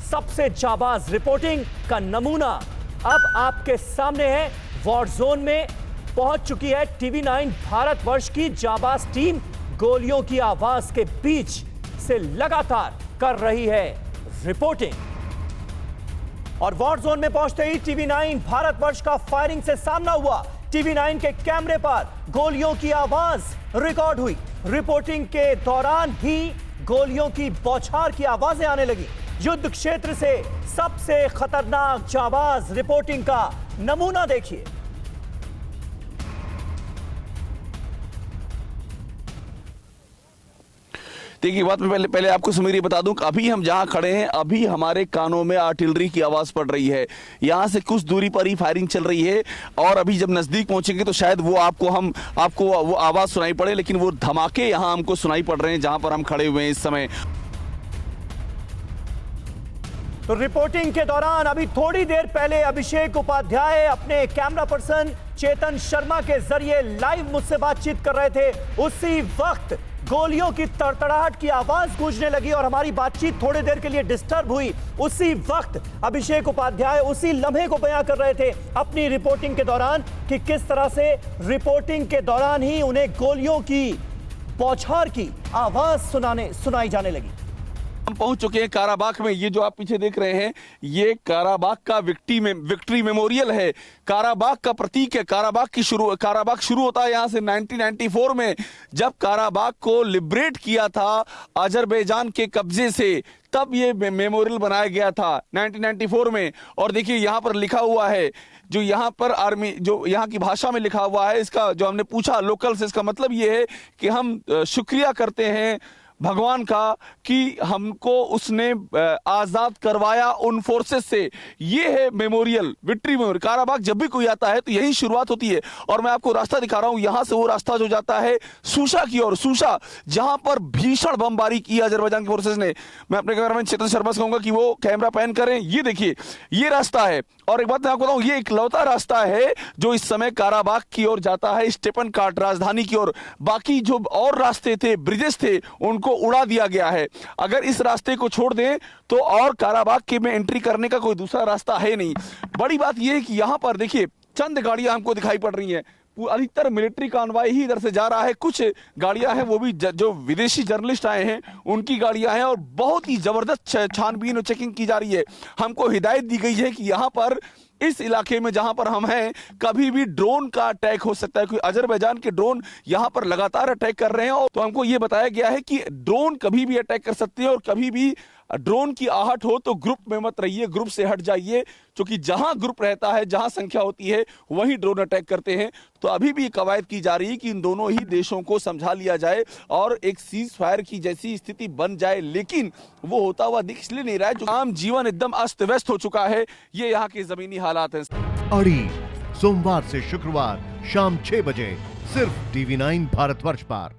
सबसे जाबाज रिपोर्टिंग का नमूना अब आपके सामने है। वॉर जोन में पहुंच चुकी है टीवी9 भारतवर्ष की जाबाज टीम। गोलियों की आवाज के बीच से लगातार कर रही है रिपोर्टिंग। और वॉर जोन में पहुंचते ही टीवी9 भारतवर्ष का फायरिंग से सामना हुआ। टीवी9 के कैमरे पर गोलियों की आवाज रिकॉर्ड हुई। रिपोर्टिंग के दौरान ही गोलियों की बौछार की आवाजें आने लगी। युद्ध क्षेत्र से सबसे खतरनाक जाबाज रिपोर्टिंग का नमूना देखिए। देखिए बात में पहले आपको सुमेरी बता दूं कि अभी हम जहां खड़े हैं अभी हमारे कानों में आर्टिलरी की आवाज पड़ रही है। यहां से कुछ दूरी पर ही फायरिंग चल रही है और अभी जब नजदीक पहुंचेंगे तो शायद वो आपको वो आवाज सुनाई पड़े, लेकिन वो धमाके यहां हमको सुनाई पड़ रहे हैं जहां पर हम खड़े हुए हैं इस समय। तो रिपोर्टिंग के दौरान अभी थोड़ी देर पहले अभिषेक उपाध्याय अपने कैमरा पर्सन चेतन शर्मा के जरिए लाइव मुझसे बातचीत कर रहे थे। उसी वक्त गोलियों की तड़तड़ाहट की आवाज गूंजने लगी और हमारी बातचीत थोड़ी देर के लिए डिस्टर्ब हुई। उसी वक्त अभिषेक उपाध्याय उसी लम्हे को बयां कर रहे थे अपनी रिपोर्टिंग के दौरान कि किस तरह से रिपोर्टिंग के दौरान ही उन्हें गोलियों की बौछार की आवाज सुनाई जाने लगी। हम पहुंच चुके हैं काराबाग में। ये जो आप पीछे देख रहे हैं ये काराबाग का विक्ट्री मेमोरियल है, काराबाग का प्रतीक है। काराबाग शुरू होता है यहां से 1994 में, जब काराबाग को लिबरेट किया था अजरबैजान के कब्जे से, तब ये मेमोरियल बनाया गया था 1994 में। और देखिए यहां पर लिखा हुआ है, जो यहाँ पर आर्मी जो यहाँ की भाषा में लिखा हुआ है, इसका जो हमने पूछा लोकल से, इसका मतलब ये है कि हम शुक्रिया करते हैं भगवान का कि हमको उसने आजाद करवाया उन फोर्सेस से। ये है मेमोरियल, विक्ट्री मेमोरियल। काराबाग जब भी कोई आता है तो यही शुरुआत होती है। और मैं आपको रास्ता दिखा रहा हूं, यहां से वो रास्ता जो जाता है सूसा की ओर, सूसा जहां पर भीषण बमबारी की अजरबैजान की फोर्सेस ने। मैं अपने कैमरामैन चेतन शर्मा से कहूंगा कि वो कैमरा पैन करें। ये देखिए ये रास्ता है। और एक बात मैं आपको बताऊं, ये इकलौता रास्ता है जो इस समय काराबाग की ओर जाता है, स्टेपन कार्ड राजधानी की ओर। बाकी जो और रास्ते थे, ब्रिजेस थे, उनको उड़ा दिया गया है। अगर इस रास्ते को छोड़ दें तो और काराबाग के में एंट्री करने का कोई दूसरा रास्ता है नहीं। बड़ी बात यह है कि यहां पर देखिए चंद गाड़ियां हमको दिखाई पड़ रही हैं। अधिकतर मिलिट्री कानवाई ही इधर से जा रहा है। कुछ गाड़ियां हैं वो भी जो विदेशी जर्नलिस्ट आए हैं उनकी गाड़ियां हैं। और बहुत ही जबरदस्त छानबीन और चेकिंग की जा रही है। हमको हिदायत दी गई है कि यहां पर इस इलाके में जहां पर हम हैं कभी भी ड्रोन का अटैक हो सकता है, क्योंकि अजरबैजान के ड्रोन यहां पर लगातार अटैक कर रहे हैं। और तो हमको यह बताया गया है कि ड्रोन कभी भी अटैक कर सकते हैं और कभी भी ड्रोन की आहट हो तो ग्रुप में मत रहिए, ग्रुप से हट जाइए, क्योंकि जहां ग्रुप रहता है, जहां संख्या होती है, वहीं ड्रोन अटैक करते हैं। तो अभी भी कवायद की जा रही है कि इन दोनों ही देशों को समझा लिया जाए और एक सीज फायर की जैसी स्थिति बन जाए, लेकिन वो होता हुआ दिख इसलिए नहीं रहा है, जो आम जीवन एकदम अस्त व्यस्त हो चुका है। ये यहाँ के जमीनी हालात हैं। अड़ी सोमवार से शुक्रवार शाम 6 बजे सिर्फ टीवी9 भारतवर्ष पर।